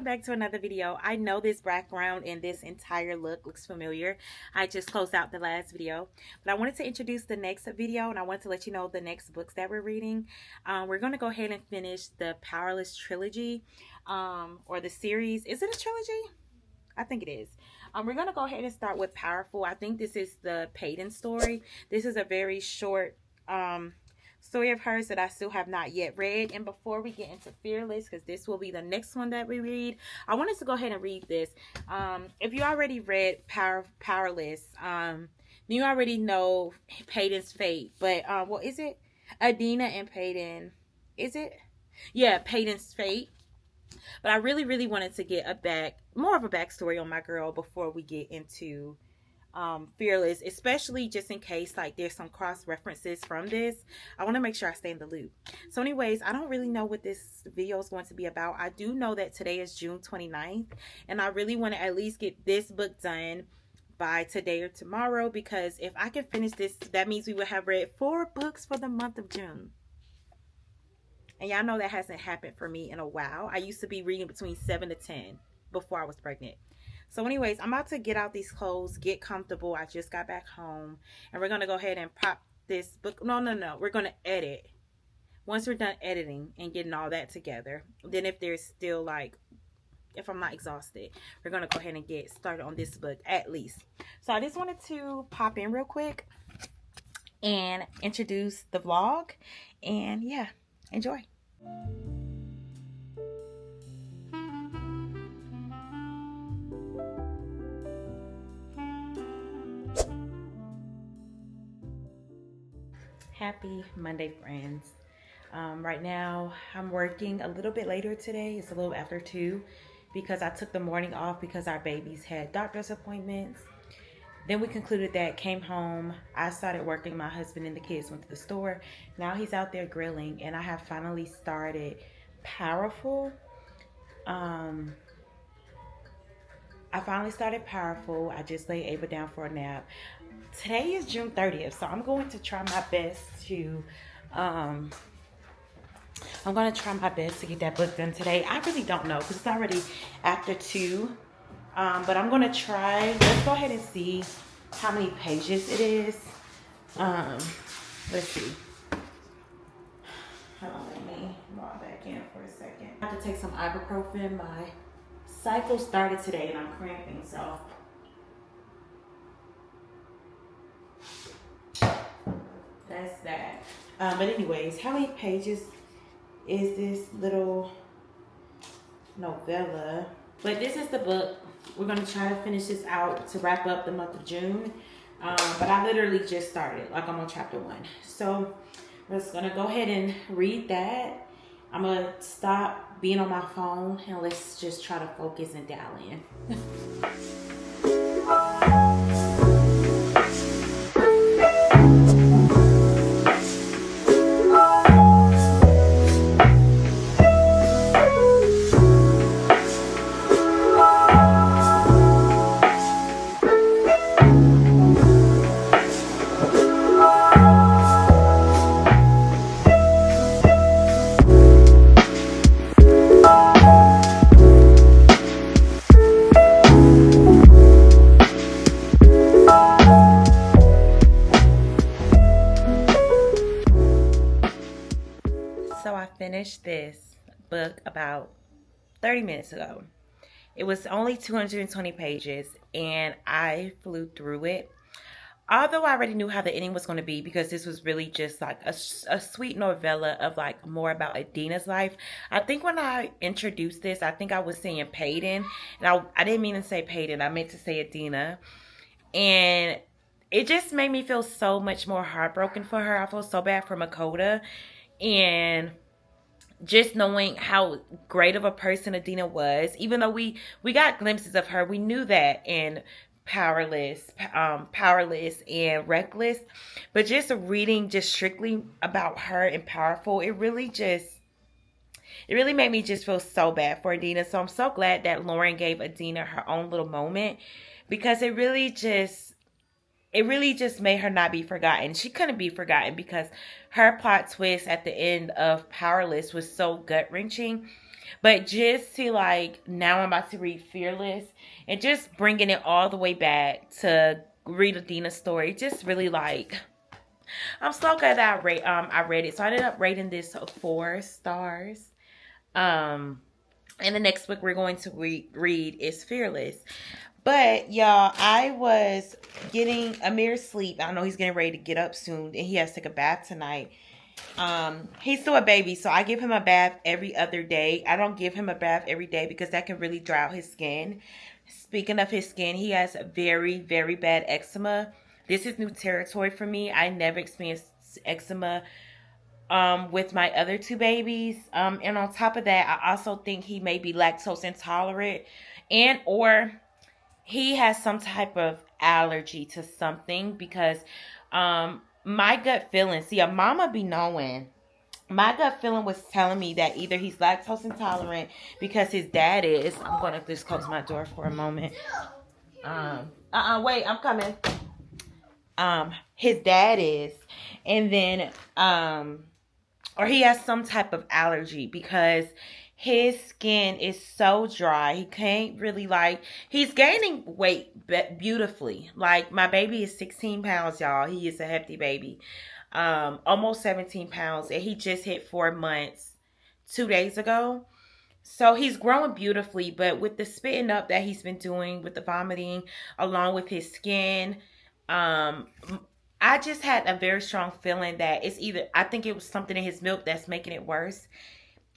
welcome back to another video. I know this background and this entire look looks familiar. I just closed out the last video, but I wanted to introduce the next video, and I wanted to let you know the next books that we're reading. We're going to go ahead and finish the Powerless trilogy, or the series. Is it a trilogy? I think it is. We're going to go ahead and start with Powerful. I think this is the Peyton story. This is a very short story of hers that I still have not yet read. And before we get into Fearless, because this will be the next one that we read, I wanted to go ahead and read this. If you already read Powerless, you already know Peyton's fate. But well, is it Adina and Peyton? Is it? Yeah, Peyton's fate. But I really wanted to get more of a backstory on my girl before we get into Fearless, especially just in case like there's some cross references from this. I want to make sure I stay in the loop. So anyways, I don't really know what this video is going to be about. I do know that today is June 29th, and I really want to at least get this book done by today or tomorrow, because if I can finish this, that means we will have read 4 books for the month of June. And y'all know that hasn't happened for me in a while. I used to be reading between 7 to 10 before I was pregnant. So anyways, I'm about to get out these clothes, get comfortable. I just got back home, and we're going to go ahead and pop this book. No. We're going to edit. Once we're done editing and getting all that together, then if there's still like, if I'm not exhausted, we're going to go ahead and get started on this book at least. So I just wanted to pop in real quick and introduce the vlog, and yeah, enjoy. Happy Monday, friends. Right now I'm working a little bit later today. It's a little after 2 because I took the morning off because our babies had doctor's appointments. Then we concluded that, came home, I started working, my husband and the kids went to the store. Now he's out there grilling, and I have finally started Powerful. I finally started Powerful. I just laid Ava down for a nap. Today is June 30th, so I'm going to try my best to get that book done today. I really don't know because it's already after 2. But I'm going to try. Let's go ahead and see how many pages it is. Let's see. Hold on, let me log back in for a second. I have to take some ibuprofen. My cycle started today and I'm cramping, so. That's that. But anyways, how many pages is this little novella? But this is the book. We're going to try to finish this out to wrap up the month of June. But I literally just started. Like, I'm on chapter 1. So we're just going to go ahead and read that. I'm going to stop being on my phone and let's just try to focus and dial in. So I finished this book about 30 minutes ago. It was only 220 pages and I flew through it. Although I already knew how the ending was going to be, because this was really just like a sweet novella of like more about Adina's life. I think when I introduced this, I think I was saying Peyton, and I didn't mean to say Peyton. I meant to say Adina. And it just made me feel so much more heartbroken for her. I feel so bad for Makota. And just knowing how great of a person Adina was, even though we got glimpses of her, we knew that in Powerless and Reckless, but just reading just strictly about her and Powerful, it really made me just feel so bad for Adina. So I'm so glad that Lauren gave Adina her own little moment, because it really just made her not be forgotten. She couldn't be forgotten because her plot twist at the end of Powerless was so gut-wrenching. But just to like, now I'm about to read Fearless and just bringing it all the way back to read Adina's story. Just really like, I'm so glad that I read it. So I ended up rating this 4 stars. And the next book we're going to read is Fearless. But y'all, I was getting Amir's sleep. I know he's getting ready to get up soon, and he has to take a bath tonight. He's still a baby, so I give him a bath every other day. I don't give him a bath every day because that can really dry out his skin. Speaking of his skin, he has very, very bad eczema. This is new territory for me. I never experienced eczema with my other 2 babies. And on top of that, I also think he may be lactose intolerant, and or he has some type of allergy to something, because my gut feeling, see, a mama be knowing. My gut feeling was telling me that either he's lactose intolerant because his dad is. I'm going to just close my door for a moment. Wait, I'm coming. His dad is. And then, or he has some type of allergy because his skin is so dry. He can't really like, he's gaining weight beautifully. Like, my baby is 16 pounds, y'all. He is a hefty baby. Almost 17 pounds. And he just hit 4 months 2 days ago. So he's growing beautifully. But with the spitting up that he's been doing, with the vomiting, along with his skin, I just had a very strong feeling that it's either, I think it was something in his milk that's making it worse.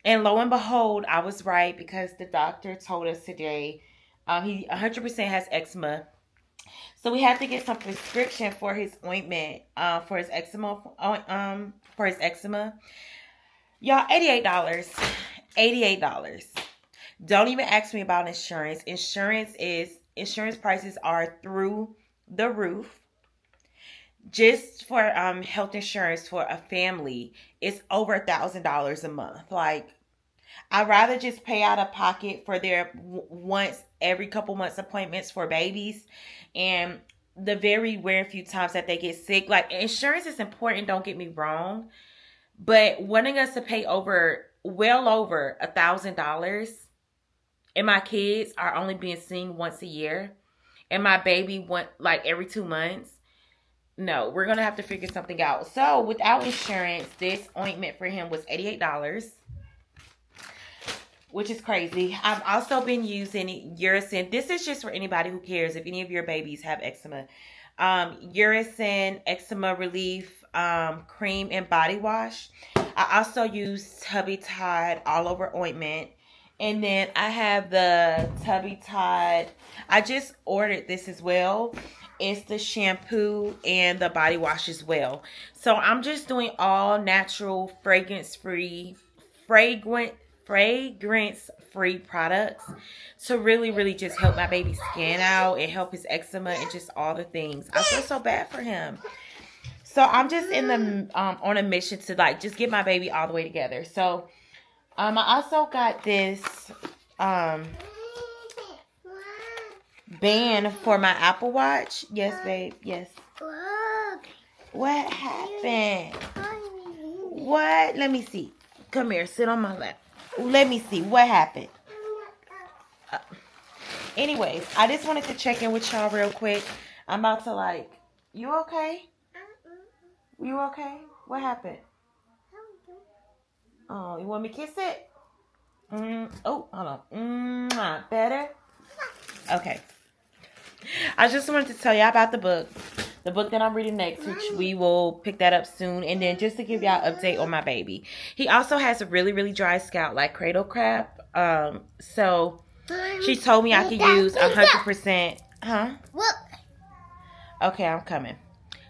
And lo and behold, I was right, because the doctor told us today he 100% has eczema. So we have to get some prescription for his ointment for his eczema. Y'all, $88. $88. Don't even ask me about insurance. Insurance prices are through the roof. Just for health insurance for a family, it's over $1,000 a month. Like, I'd rather just pay out of pocket for their once every couple months appointments for babies, and the very rare few times that they get sick. Like, insurance is important, don't get me wrong, but wanting us to pay well over $1,000, and my kids are only being seen once a year, and my baby went like every 2 months. No, we're going to have to figure something out. So, without insurance, this ointment for him was $88, which is crazy. I've also been using Uracin. This is just for anybody who cares if any of your babies have eczema. Uracin Eczema Relief Cream and Body Wash. I also use Tubby Tide All Over Ointment. And then I have the Tubby Tide. I just ordered this as well. It's the shampoo and the body wash as well. So I'm just doing all natural, fragrance-free products to really, really just help my baby's skin out and help his eczema and just all the things. I feel so bad for him. So I'm just in the on a mission to like just get my baby all the way together. So I also got this band for my Apple Watch. Yes, babe. Yes. What happened? What? Let me see. Come here. Sit on my lap. Let me see. What happened? Anyways, I just wanted to check in with y'all real quick. I'm about to like, you okay? You okay? What happened? Oh, you want me to kiss it? Oh, hold on. Better? Okay. I just wanted to tell y'all about the book. The book that I'm reading next, which we will pick that up soon. And then just to give y'all an update on my baby. He also has a really, really dry scalp, like cradle crap. So she told me I could use 100%. Huh? Okay, I'm coming.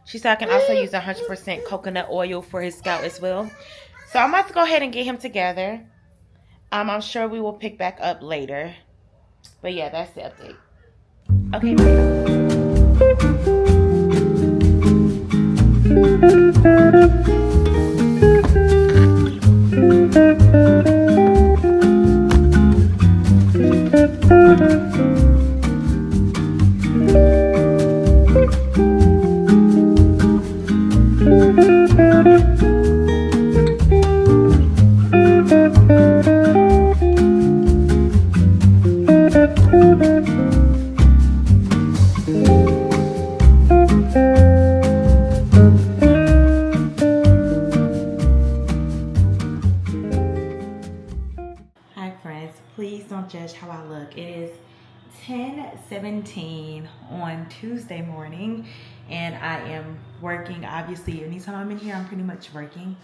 She said I can also use 100% coconut oil for his scalp as well. So I'm about to go ahead and get him together. I'm sure we will pick back up later. But yeah, that's the update. Okay, Hi friends, please don't judge how I look. It is 10:17 on Tuesday morning and I am working. Obviously, anytime I'm in here, I'm pretty much working.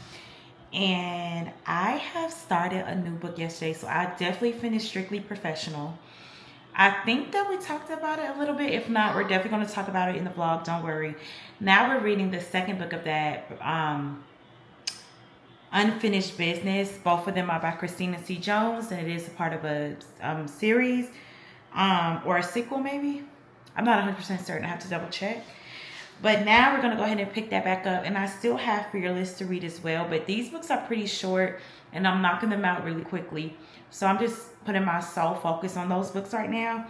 And I have started a new book yesterday, so I definitely finished Strictly Professional. I think that we talked about it a little bit. If not, we're definitely going to talk about it in the vlog. Don't worry. Now we're reading the second book of that, Unfinished Business. Both of them are by Christina C. Jones, and it is a part of a series or a sequel maybe. I'm not 100% certain. I have to double check. But now we're going to go ahead and pick that back up. And I still have Fearless to read as well. But these books are pretty short and I'm knocking them out really quickly. So I'm just putting my sole focus on those books right now.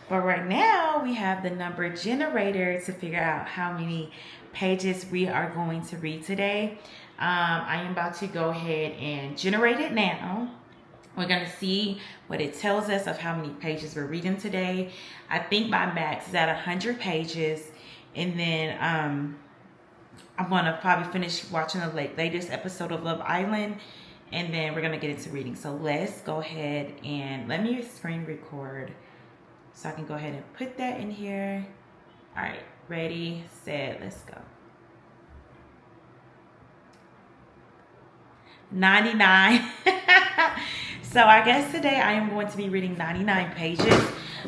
But right now we have the number generator to figure out how many pages we are going to read today. I am about to go ahead and generate it now. We're going to see what it tells us of how many pages we're reading today. I think my max is at 100 pages. And then I'm going to probably finish watching the latest episode of Love Island. And then we're going to get into reading. So let's go ahead and let me screen record. So I can go ahead and put that in here. All right. Ready, set, let's go. 99. So I guess today I am going to be reading 99 pages.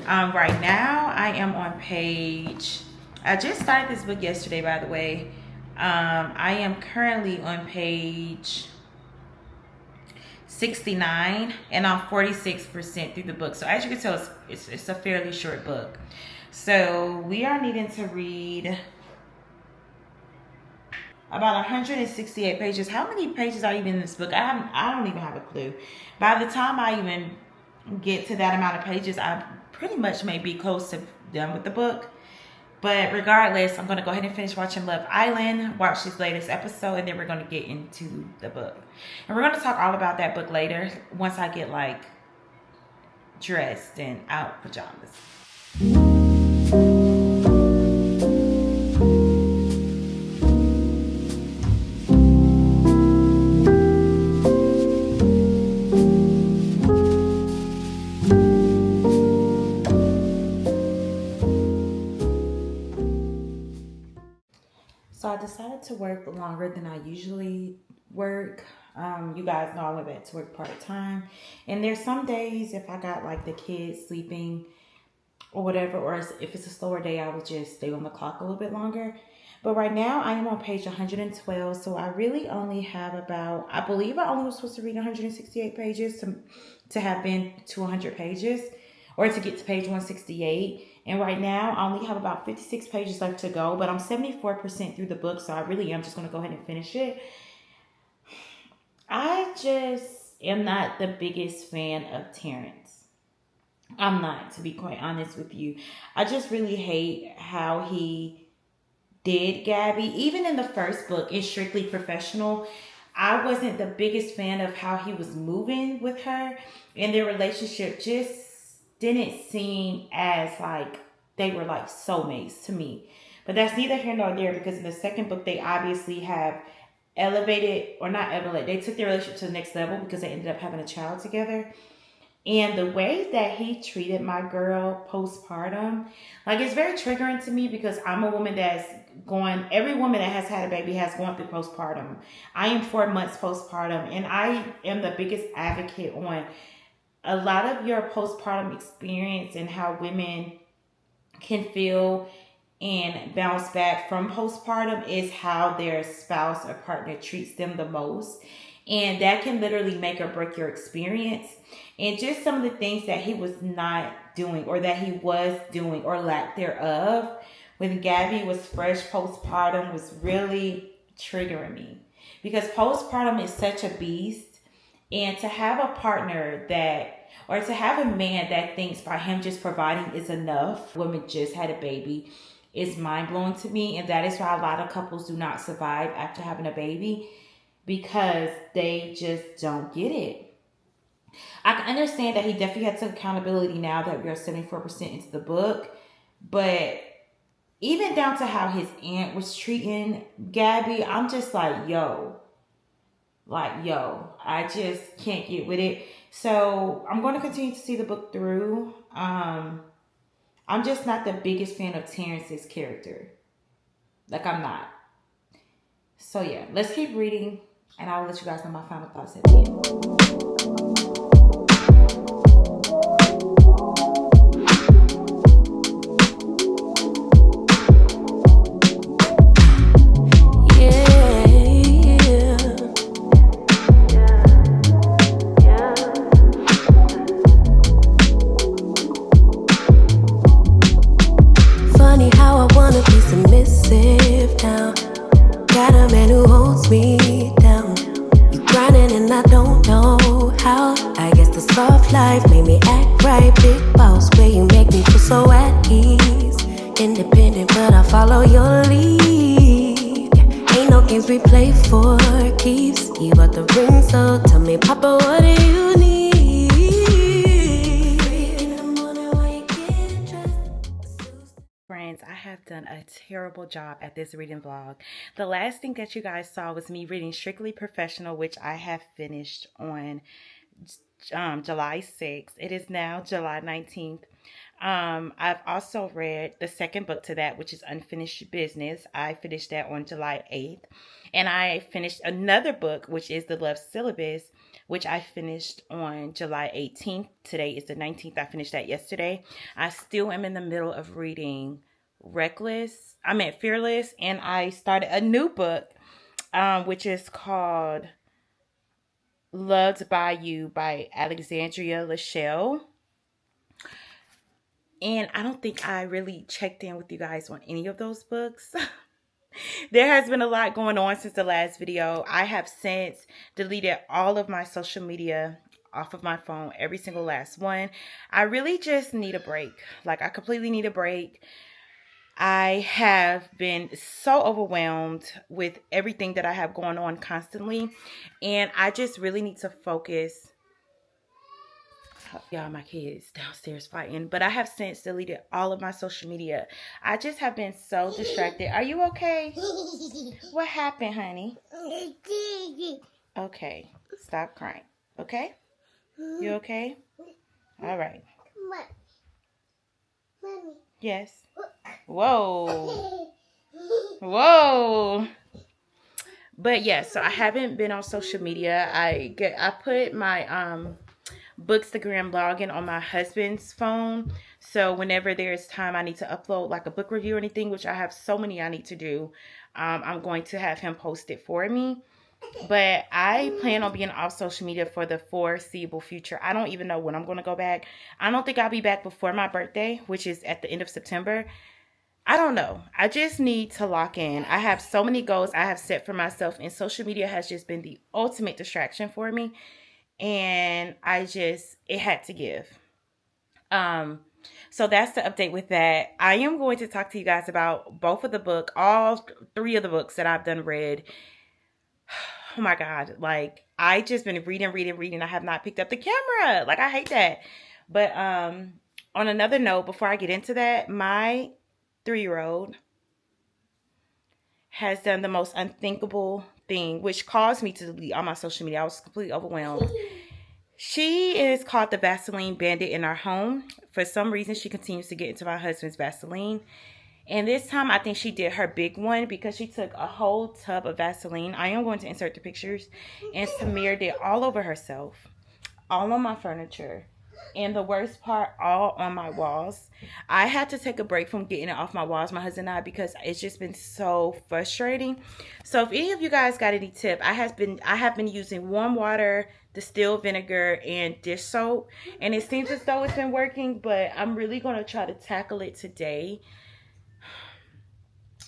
Right now I am on page... I just started this book yesterday, by the way. I am currently on page 69 and I'm 46% through the book. So as you can tell, it's a fairly short book. So we are needing to read about 168 pages. How many pages are even in this book? I don't even have a clue. By the time I even get to that amount of pages, I pretty much may be close to done with the book. But regardless, I'm going to go ahead and finish watching Love Island, watch this latest episode, and then we're going to get into the book. And we're going to talk all about that book later once I get like dressed and out pajamas. So I decided to work longer than I usually work. You guys know I went back to work part-time. And there's some days if I got like the kids sleeping or whatever, or if it's a slower day, I would just stay on the clock a little bit longer. But right now I am on page 112. So I really only have about, I believe I only was supposed to read 168 pages to have been to 100 pages or to get to page 168. And right now, I only have about 56 pages left to go, but I'm 74% through the book, so I really am just going to go ahead and finish it. I just am not the biggest fan of Terrence. I'm not, to be quite honest with you. I just really hate how he did Gabby. Even in the first book, in Strictly Professional, I wasn't the biggest fan of how he was moving with her, and their relationship just didn't seem as like they were like soulmates to me. But that's neither here nor there, because in the second book they obviously have elevated, or not elevated, they took their relationship to the next level because they ended up having a child together. And the way that he treated my girl postpartum, like, it's very triggering to me, because I'm a woman that's going, every woman that has had a baby has gone through postpartum. I am 4 months postpartum, and I am the biggest advocate on a lot of your postpartum experience and how women can feel and bounce back from postpartum is how their spouse or partner treats them the most. And that can literally make or break your experience. And just some of the things that he was not doing, or that he was doing, or lack thereof, when Gabby was fresh postpartum, was really triggering me. Because postpartum is such a beast. And to have a partner that, or to have a man that thinks by him just providing is enough, women just had a baby, is mind-blowing to me. And that is why a lot of couples do not survive after having a baby, because they just don't get it. I can understand that he definitely had some accountability now that we are 74% into the book, but even down to how his aunt was treating Gabby, I'm just yo, I just can't get with it. So I'm going to continue to see the book through. I'm just not the biggest fan of Terrence's character. Like, I'm not. So yeah, let's keep reading, and I'll let you guys know my final thoughts at the end. Funny how I wanna be submissive now. Got a man who holds me down. You grinding and I don't know how. I guess the soft life made me act right. Big boss, where you make me feel so at ease. Independent, but I follow your lead. Ain't no games we play for keeps. You bought the ring, so tell me, Papa, what do you need? Friends, I have done a terrible job at this reading vlog. The last thing that you guys saw was me reading Strictly Professional, which I have finished on July 6th. It is now July 19th. I've also read the second book to that, which is Unfinished Business. I finished that on July 8th. And I finished another book, which is The Love Syllabus, which I finished on July 18th. Today is the 19th. I finished that yesterday. I still am in the middle of reading Fearless, and I started a new book, which is called Loved by You by Alexandria Lachelle. And I don't think I really checked in with you guys on any of those books. There has been a lot going on since the last video. I have since deleted all of my social media off of my phone, every single last one. I really just need a break. Like, I completely need a break. I have been so overwhelmed with everything that I have going on constantly. And I just really need to focus. Y'all, my kids downstairs fighting. But I have since deleted all of my social media. I just have been so distracted. Are you okay? What happened, honey? Okay. Stop crying. Okay? You okay? All right. Yes. Whoa. Whoa. But yeah, so I haven't been on social media. I put my Bookstagram login on my husband's phone, so whenever there's time I need to upload like a book review or anything, which I have so many I need to do, I'm going to have him post it for me. But I plan on being off social media for the foreseeable future. I don't even know when I'm going to go back. I don't think I'll be back before my birthday, which is at the end of September. I don't know. I just need to lock in. I have so many goals I have set for myself, and social media has just been the ultimate distraction for me. And it had to give. So that's the update with that. I am going to talk to you guys about all three of the books that I've done read. Oh my God. Like, I just been reading. I have not picked up the camera. Like, I hate that. But, on another note, before I get into that, my 3-year-old has done the most unthinkable thing, which caused me to delete all my social media. I was completely overwhelmed. She is called the Vaseline Bandit in our home. For some reason, she continues to get into my husband's Vaseline. And this time, I think she did her big one because she took a whole tub of Vaseline. I am going to insert the pictures. And smeared it all over herself, all on my furniture, and the worst part, all on my walls. I had to take a break from getting it off my walls, my husband and I, because it's just been so frustrating. So if any of you guys got any tip, I have been using warm water, distilled vinegar, and dish soap, and it seems as though it's been working, but I'm really going to try to tackle it today.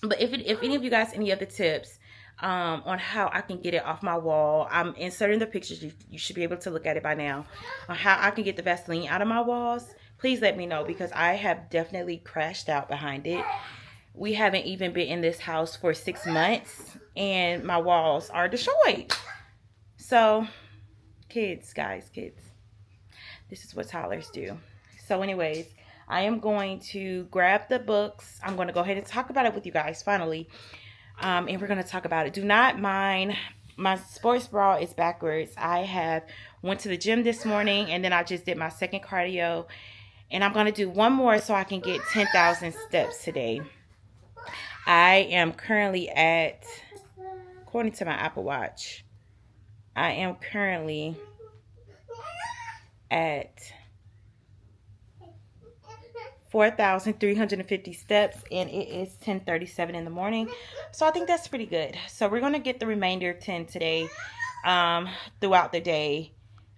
But if any of you guys any other tips on how I can get it off my wall, I'm inserting the pictures. You should be able to look at it by now. On how I can get the Vaseline out of my walls, please let me know, because I have definitely crashed out behind it. We haven't even been in this house for 6 months, and my walls are destroyed. So, kids, guys, kids. This is what toddlers do. So anyways, I am going to grab the books. I'm going to go ahead and talk about it with you guys finally. And we're going to talk about it. Do not mind, my sports bra is backwards. I have went to the gym this morning, and then I just did my second cardio. And I'm going to do one more so I can get 10,000 steps today. I am currently at, according to my Apple Watch, I am currently at 4,350 steps, and it is 10:37 in the morning. So I think that's pretty good. So we're going to get the remainder 10 today throughout the day.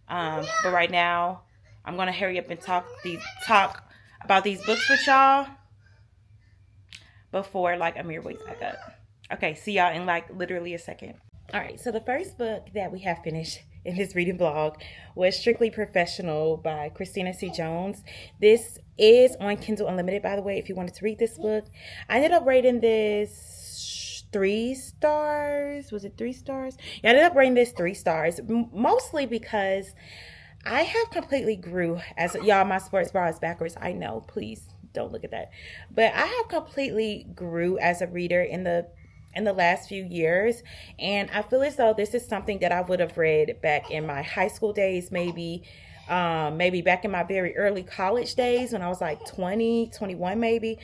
But right now, I'm going to hurry up and talk about these books with y'all before like Amir wakes back up. Okay, see y'all in like literally a second. All right, so the first book that we have finished in this reading vlog was Strictly Professional by Christina C. Jones. This is on Kindle Unlimited, by the way, if you wanted to read this book. I ended up rating this 3 stars. Was it 3 stars? Yeah, I ended up rating this 3 stars, mostly because I have completely grew as y'all. My sports bra is backwards. I know, please don't look at that. But I have completely grew as a reader in the last few years, and I feel as though this is something that I would have read back in my high school days, maybe back in my very early college days when I was like 20, 21 maybe.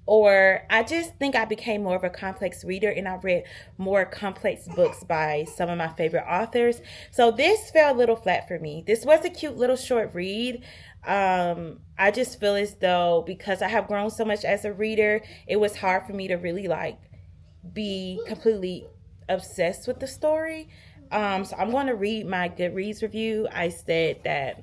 Or I just think I became more of a complex reader, and I read more complex books by some of my favorite authors. So this fell a little flat for me. This was a cute little short read. I just feel as though because I have grown so much as a reader, it was hard for me to really like be completely obsessed with the story. So I'm going to read my Goodreads review. I said that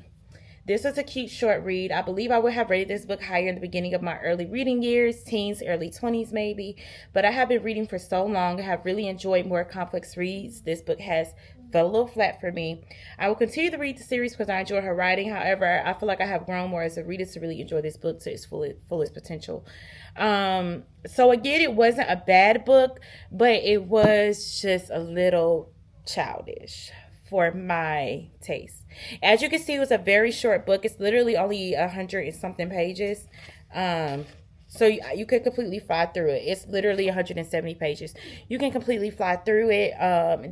this was a cute short read. I believe I would have rated this book higher in the beginning of my early reading years, teens, early 20s maybe. But I have been reading for so long. I have really enjoyed more complex reads. This book has fell a little flat for me. I will continue to read the series because I enjoy her writing. However, I feel like I have grown more as a reader to really enjoy this book to its fullest potential. So again, it wasn't a bad book, but it was just a little childish for my taste. As you can see, it was a very short book. It's literally only 100 and something pages. So you could completely fly through it. It's literally 170 pages. You can completely fly through it.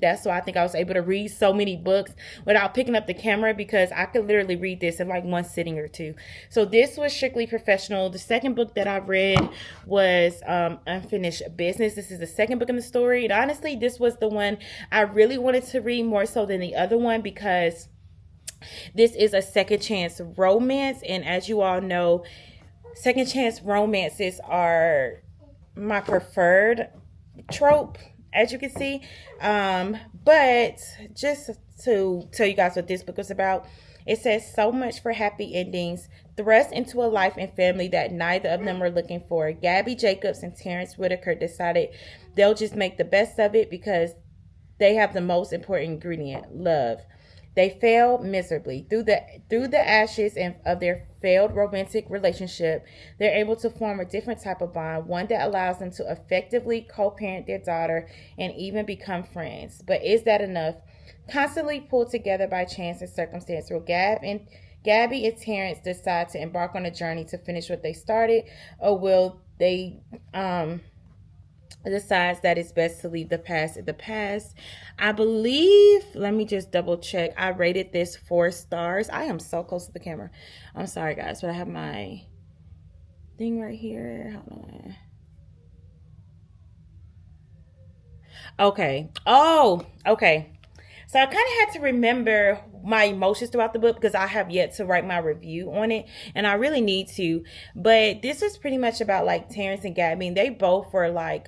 That's why I think I was able to read so many books without picking up the camera, because I could literally read this in like one sitting or two. So this was Strictly Professional. The second book that I read was Unfinished Business. This is the second book in the story. And honestly, this was the one I really wanted to read more so than the other one, because this is a second chance romance. And as you all know, second chance romances are my preferred trope, as you can see. But just to tell you guys what this book is about, it says, so much for happy endings, thrust into a life and family that neither of them were looking for. Gabby Jacobs and Terrence Whitaker decided they'll just make the best of it because they have the most important ingredient, love. They fail miserably. Through the ashes of their failed romantic relationship, they're able to form a different type of bond, one that allows them to effectively co-parent their daughter and even become friends. But is that enough? Constantly pulled together by chance and circumstance, will Gabby and Terrence decide to embark on a journey to finish what they started, or will they decides that it's best to leave the past in the past? I believe, let me just double check. I rated this 4 stars. I am so close to the camera. I'm sorry, guys, but I have my thing right here. Hold on. Okay. Oh, okay. So I kind of had to remember my emotions throughout the book because I have yet to write my review on it, and I really need to. But this is pretty much about like Terrence and Gabby. They both were like,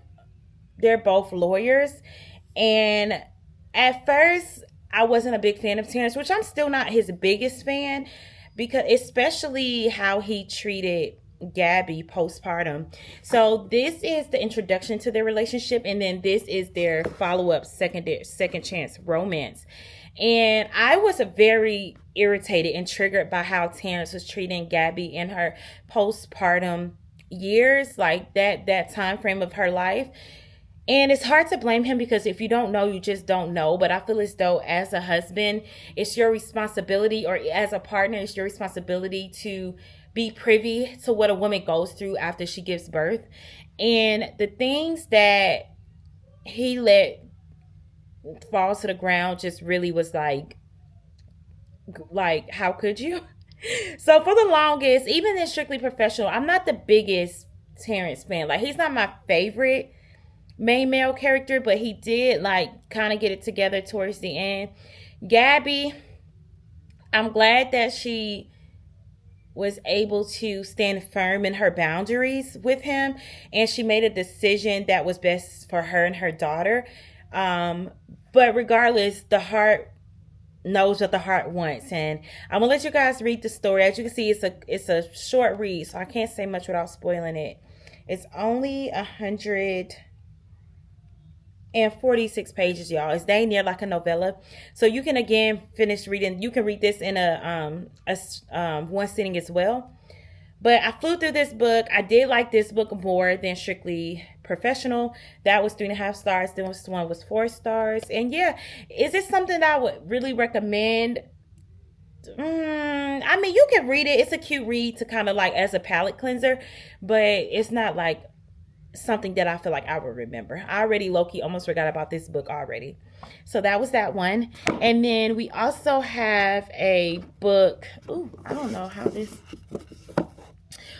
they're both lawyers, and at first I wasn't a big fan of Terrence, which I'm still not his biggest fan, because especially how he treated Gabby postpartum. So this is the introduction to their relationship, and then this is their follow-up second chance romance. And I was very irritated and triggered by how Terrence was treating Gabby in her postpartum years, like that time frame of her life. And it's hard to blame him because if you don't know, you just don't know. But I feel as though as a husband, it's your responsibility, or as a partner, it's your responsibility to be privy to what a woman goes through after she gives birth. And the things that he let fall to the ground just really was like how could you? So for the longest, even in Strictly Professional, I'm not the biggest Terrence fan. Like, he's not my favorite main male character, but he did like kind of get it together towards the end. Gabby, I'm glad that she was able to stand firm in her boundaries with him, and she made a decision that was best for her and her daughter. But regardless, the heart knows what the heart wants, and I'm gonna let you guys read the story. As you can see, it's a short read, so I can't say much without spoiling it. It's only 146 pages, y'all. It's dang near like a novella, so you can again finish reading. You can read this in a one sitting as well. But I flew through this book. I did like this book more than Strictly Professional. That was 3.5 stars. This one was 4 stars. And yeah, is it something that I would really recommend? I mean, you can read it. It's a cute read to kind of like as a palate cleanser, but it's not like something that I feel like I would remember. I already low-key almost forgot about this book already. So that was that one. And then we also have a book. Ooh, I don't know how this...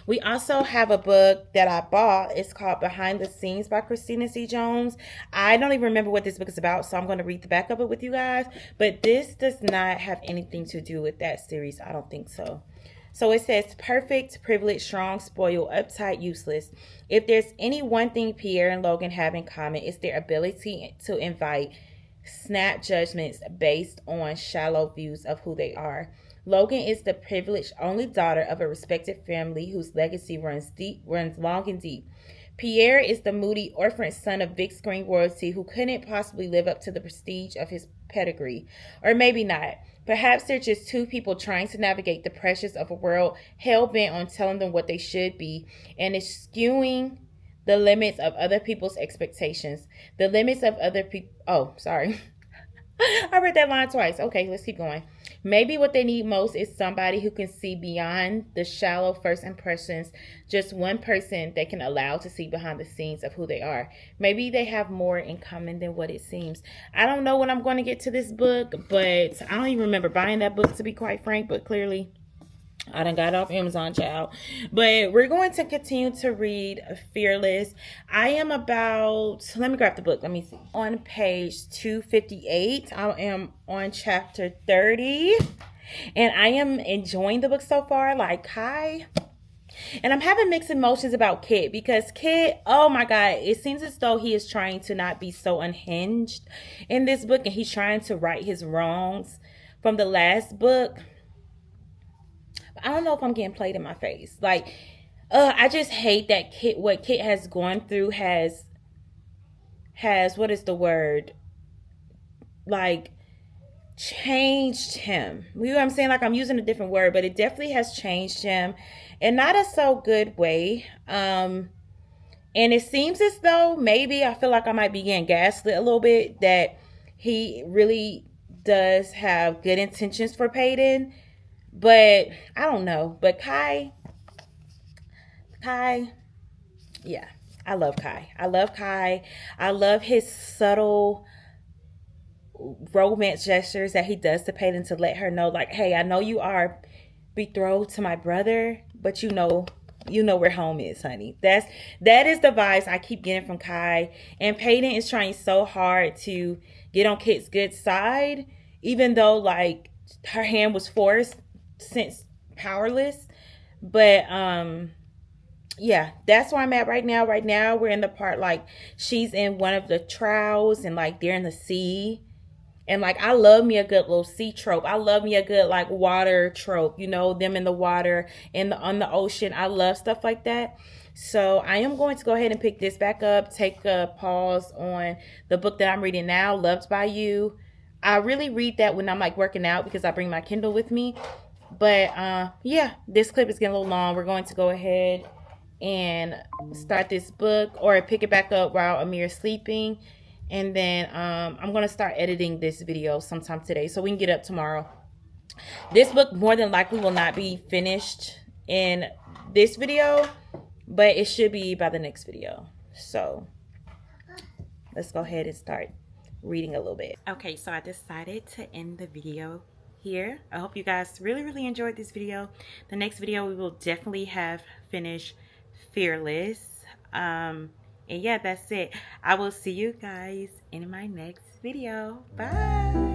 We also have a book that I bought. It's called Behind the Scenes by Christina C. Jones. I don't even remember what this book is about, so I'm going to read the back of it with you guys. But this does not have anything to do with that series. I don't think so. So it says, perfect, privileged, strong, spoiled, uptight, useless. If there's any one thing Pierre and Logan have in common, it's their ability to invite snap judgments based on shallow views of who they are. Logan is the privileged only daughter of a respected family whose legacy runs long and deep. Pierre is the moody orphan son of big screen royalty who couldn't possibly live up to the prestige of his pedigree. Or maybe not. Perhaps they're just two people trying to navigate the pressures of a world hell-bent on telling them what they should be, and is skewing the limits of other people's expectations. The limits of other people... Oh, sorry. I read that line twice. Okay, let's keep going. Maybe what they need most is somebody who can see beyond the shallow first impressions. Just one person they can allow to see behind the scenes of who they are. Maybe they have more in common than what it seems. I don't know when I'm going to get to this book, but I don't even remember buying that book, to be quite frank, but clearly I done got it off Amazon, child. But we're going to continue to read Fearless. I am about, let me grab the book. Let me see. On page 258, I am on chapter 30. And I am enjoying the book so far. Like, hi. And I'm having mixed emotions about Kit, because Kit, oh my God, it seems as though he is trying to not be so unhinged in this book. And he's trying to right his wrongs from the last book. I don't know if I'm getting played in my face. Like, I just hate that what Kit has gone through has, what is the word? Like, changed him. You know what I'm saying? Like, I'm using a different word, but it definitely has changed him in not a so good way. And it seems as though maybe I feel like I might be getting gaslit a little bit, that he really does have good intentions for Peyton. But I don't know. But Kai, yeah, I love Kai. I love Kai. I love his subtle romance gestures that he does to Peyton to let her know, like, hey, I know you are betrothed to my brother, but you know where home is, honey. That is the vibes I keep getting from Kai. And Peyton is trying so hard to get on Kit's good side, even though like her hand was forced, since powerless. But yeah, that's where I'm at right now. Right now we're in the part like she's in one of the trials and like they're in the sea. And like, I love me a good little sea trope. I love me a good like water trope, you know, them in the water and on the ocean. I love stuff like that. So I am going to go ahead and pick this back up, take a pause on the book that I'm reading now, Loved by You. I really read that when I'm like working out because I bring my Kindle with me. But yeah, this clip is getting a little long. We're going to go ahead and start this book, or pick it back up while Amir's sleeping. And then I'm going to start editing this video sometime today so we can get up tomorrow. This book more than likely will not be finished in this video, but it should be by the next video. So let's go ahead and start reading a little bit. Okay, so I decided to end the video here. I hope you guys really enjoyed this video. The next video we will definitely have finished Fearless. And yeah, that's it. I will see you guys in my next video. Bye.